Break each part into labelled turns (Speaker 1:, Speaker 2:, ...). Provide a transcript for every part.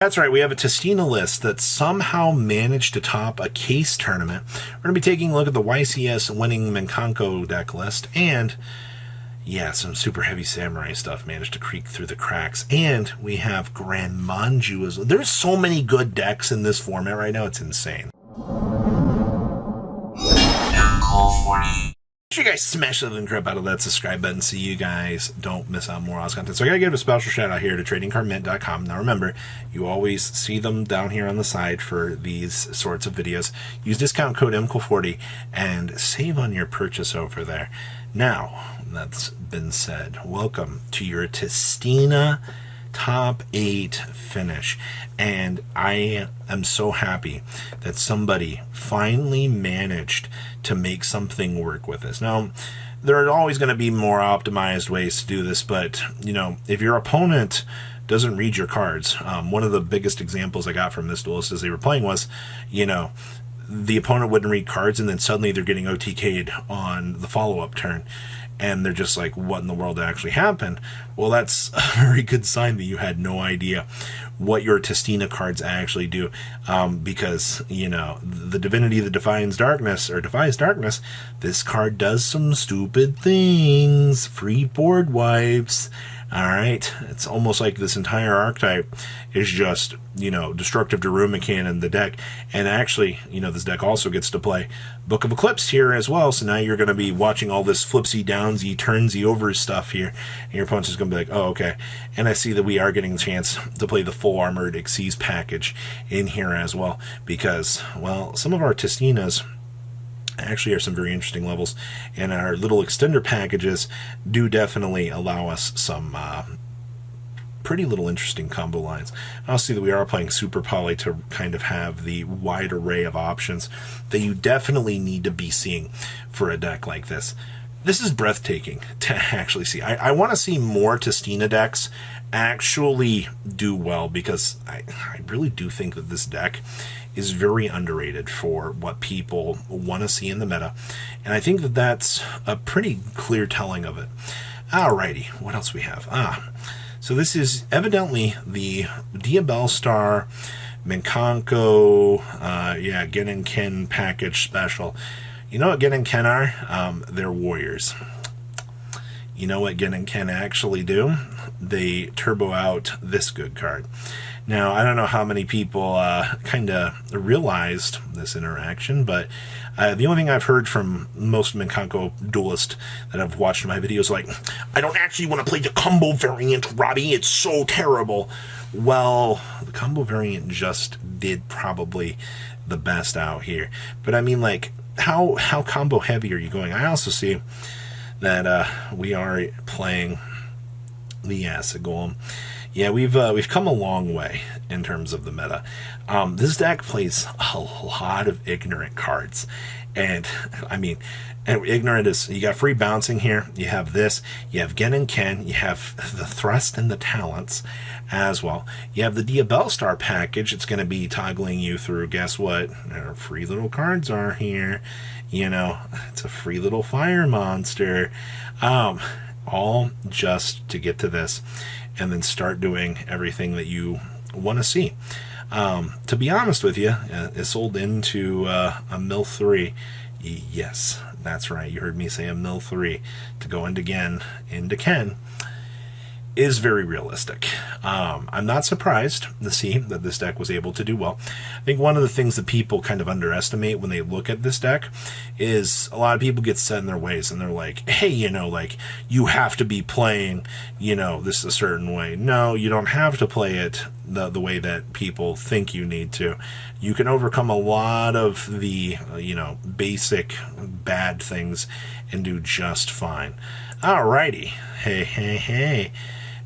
Speaker 1: That's right, we have a Tistina list that somehow managed to top a case tournament. We're going to be taking a look at the YCS winning Mikanko deck list, and yeah, some super heavy samurai stuff managed to creak through the cracks. And we have Gren Maju as well. There's so many good decks in this format right now, it's insane. Make sure you guys smash that crap out of that subscribe button so you guys don't miss out on more awesome content. So I gotta give a special shout out here to TradingCardMint.com. Now remember, you always see them down here on the side for these sorts of videos. Use discount code MCO40 and save on your purchase over there. Now, that's been said, welcome to your Tistina top 8 finish, and I am so happy that somebody finally managed to make something work with this. Now, there are always going to be more optimized ways to do this, but you know, if your opponent doesn't read your cards, one of the biggest examples I got from this duelist as they were playing was, you know, the opponent wouldn't read cards and then suddenly they're getting OTK'd on the follow-up turn. And they're just like, what in the world actually happened? Well, that's a very good sign that you had no idea what your Tistina cards actually do. Because, you know, the divinity that defies darkness, this card does some stupid things. Free board wipes. Alright, it's almost like this entire archetype is just, you know, destructive to Rumican in the deck. And actually, you know, this deck also gets to play Book of Eclipse here as well. So now you're going to be watching all this flipsy, downsy, turnsy over stuff here. And your opponent's just going to be like, oh, okay. And I see that we are getting the chance to play the full armored Xyz package in here as well. Because, well, some of our Tistinas actually are some very interesting levels, and our little extender packages do definitely allow us some pretty little interesting combo lines. I'll see that we are playing Super Poly to kind of have the wide array of options that you definitely need to be seeing for a deck like this. This is breathtaking to actually see. I want to see more Tistina decks actually do well, because I really do think that this deck is very underrated for what people want to see in the meta, and I think that that's a pretty clear telling of it. Alrighty, what else we have? So this is evidently the Diabellstar Mikanko, yeah, Gren and Ken package special. You know what Gren and Ken are? They're warriors. You know what Gren and Ken actually do? They turbo out this good card. Now, I don't know how many people kind of realized this interaction, but the only thing I've heard from most Mikanko duelists that have watched my videos, like, I don't actually want to play the combo variant, Robbie, it's so terrible. Well, the combo variant just did probably the best out here. But I mean, like, how combo heavy are you going? I also see that we are playing the Acid Golem. Yeah, we've come a long way in terms of the meta. This deck plays a lot of ignorant cards, and I mean, and ignorant is, you got free bouncing here. You have this. You have Gren and Ken. You have the thrust and the talents as well. You have the Diabellstar package. It's going to be toggling you through. Guess what? Our free little cards are here. You know, it's a free little fire monster. All just to get to this and then start doing everything that you want to see. To be honest with you, it sold into a mill 3. Yes, that's right. You heard me say a mill 3 to go into Ken is very realistic. I'm not surprised to see that this deck was able to do well. I think one of the things that people kind of underestimate when they look at this deck is a lot of people get set in their ways, and they're like, hey, you know, like, you have to be playing, you know, this a certain way. No, you don't have to play it the way that people think you need to. You can overcome a lot of the, you know, basic bad things and do just fine. Alrighty. Hey.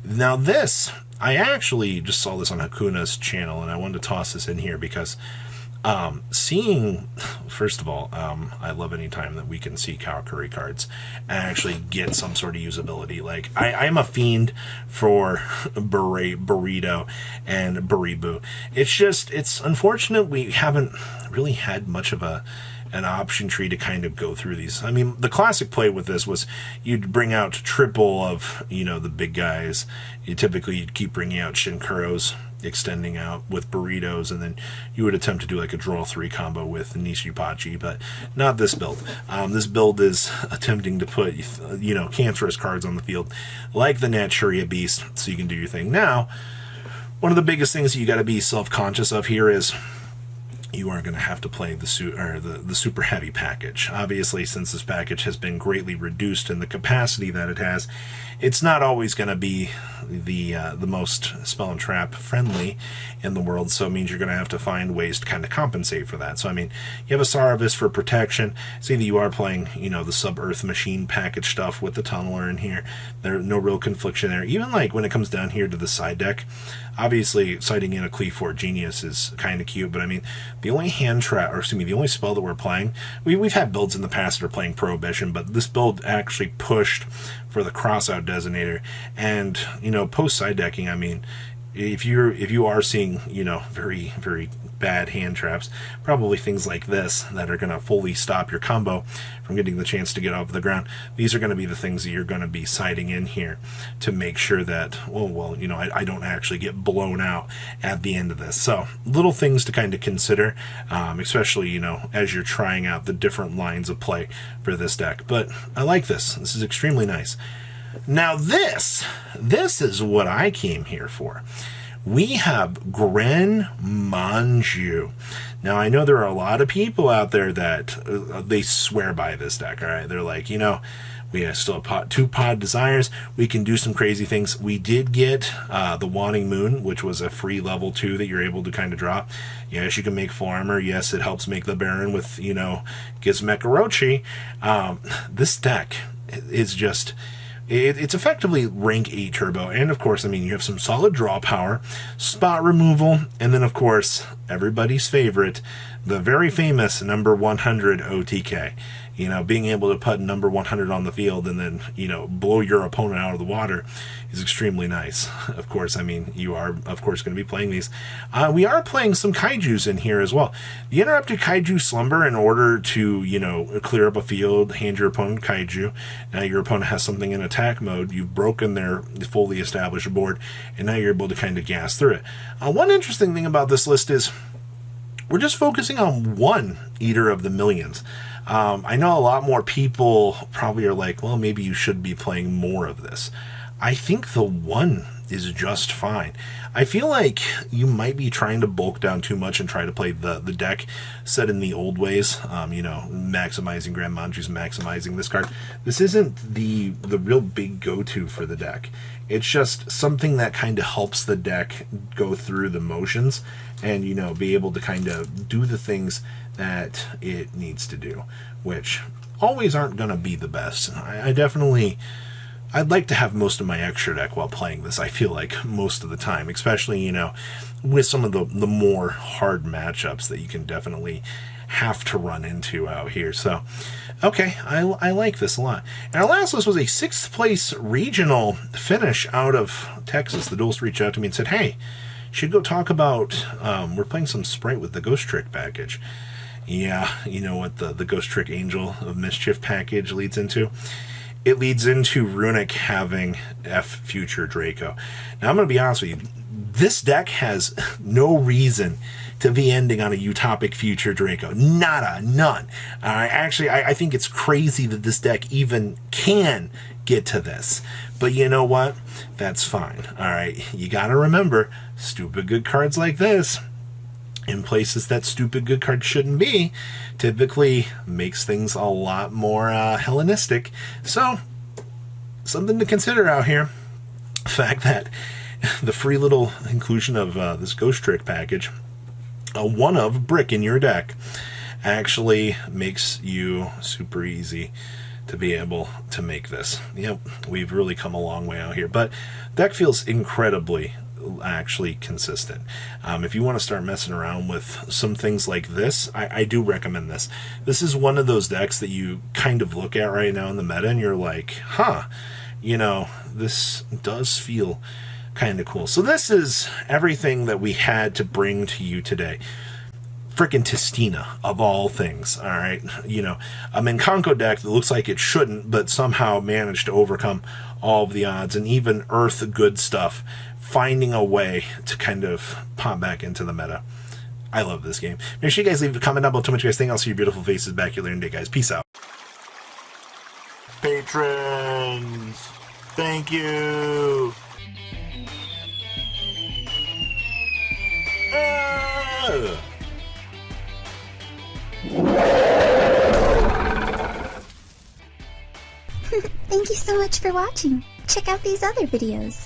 Speaker 1: Now this, I actually just saw this on Hakuna's channel, and I wanted to toss this in here because seeing, first of all, I love any time that we can see Valkyrie cards and actually get some sort of usability. Like, I'm a fiend for Burrito and Baribu. It's just, it's unfortunate we haven't really had much of an option tree to kind of go through these. I mean, the classic play with this was you'd bring out triple of, you know, the big guys. You'd keep bringing out Shinkuros extending out with burritos, and then you would attempt to do like a draw 3 combo with Nishipachi, but not this build. This build is attempting to put, cancerous cards on the field, like the Naturia Beast, so you can do your thing. Now, one of the biggest things you got to be self-conscious of here is you are going to have to play the super heavy package. Obviously, since this package has been greatly reduced in the capacity that it has, it's not always going to be the most spell and trap friendly in the world, so it means you're going to have to find ways to kind of compensate for that. So, I mean, you have a Saravis for protection. See that you are playing, the Sub-Earth Machine package stuff with the Tunneler in here. There's no real confliction there. Even, like, when it comes down here to the side deck, obviously, citing in a Cleafort Genius is kind of cute, but, I mean, the only the only spell that we're playing, we've had builds in the past that are playing Prohibition, but this build actually pushed for the Crossout Designator, and, post side decking, I mean, if you are seeing, very, very bad hand traps, probably things like this that are going to fully stop your combo from getting the chance to get off the ground, these are going to be the things that you're going to be siding in here to make sure that, I don't actually get blown out at the end of this. So, little things to kind of consider, especially, as you're trying out the different lines of play for this deck. But I like this. This is extremely nice. Now this is what I came here for. We have Gren Maju. Now, I know there are a lot of people out there that they swear by this deck, all right? They're like, we still have 2 Pod Desires. We can do some crazy things. We did get the Wanting Moon, which was a free level 2 that you're able to kind of drop. Yes, you can make full armor. Yes, it helps make the Baron with, Gizmekarochi. This deck is just... It's effectively rank 8 turbo, and of course, I mean, you have some solid draw power, spot removal, and then of course, everybody's favorite, the very famous number 100 OTK. Being able to put number 100 on the field and then, blow your opponent out of the water is extremely nice. Of course, I mean, you are, of course, going to be playing these. We are playing some Kaijus in here as well. The Interrupted Kaiju Slumber, in order to, clear up a field, hand your opponent Kaiju. Now your opponent has something in attack mode. You've broken their fully established board, and now you're able to kind of gas through it. One interesting thing about this list is we're just focusing on one Eater of the Millions. I know a lot more people probably are like, well, maybe you should be playing more of this. I think the one is just fine. I feel like you might be trying to bulk down too much and try to play the deck set in the old ways, maximizing Grand Manju's, maximizing this card. This isn't the real big go-to for the deck. It's just something that kind of helps the deck go through the motions and, be able to kind of do the things that it needs to do, which always aren't going to be the best. I'd like to have most of my extra deck while playing this, I feel like, most of the time, especially, with some of the more hard matchups that you can definitely have to run into out here. So, okay, I like this a lot. And our last list was a 6th place regional finish out of Texas. The Duelist reached out to me and said, hey, should go talk about, we're playing some Sprite with the Ghost Trick package. Yeah, you know what the Ghost Trick Angel of Mischief package leads into? It leads into Runic having F Future Draco. Now, I'm going to be honest with you. This deck has no reason to be ending on a Utopic Future Draco. Nada, none. Actually, I think it's crazy that this deck even can get to this. But you know what? That's fine. All right, you got to remember, stupid good cards like this, in places that stupid good cards shouldn't be, typically makes things a lot more Hellenistic. So, something to consider out here. The fact that the free little inclusion of this Ghost Trick package, a one of brick in your deck, actually makes you super easy to be able to make this. Yep, we've really come a long way out here. But deck feels incredibly actually consistent. If you want to start messing around with some things like this, I do recommend this. This is one of those decks that you kind of look at right now in the meta and you're like, this does feel kind of cool. So this is everything that we had to bring to you today. Frickin' Tistina, of all things, all right? A Mikanko deck that looks like it shouldn't, but somehow managed to overcome all of the odds, and even Earth good stuff finding a way to kind of pop back into the meta. I love this game. Make sure you guys leave a comment down below. Tell me what you guys think. I'll see your beautiful faces back here later today, guys. Peace out. Patrons, thank you.
Speaker 2: Thank you so much for watching. Check out these other videos.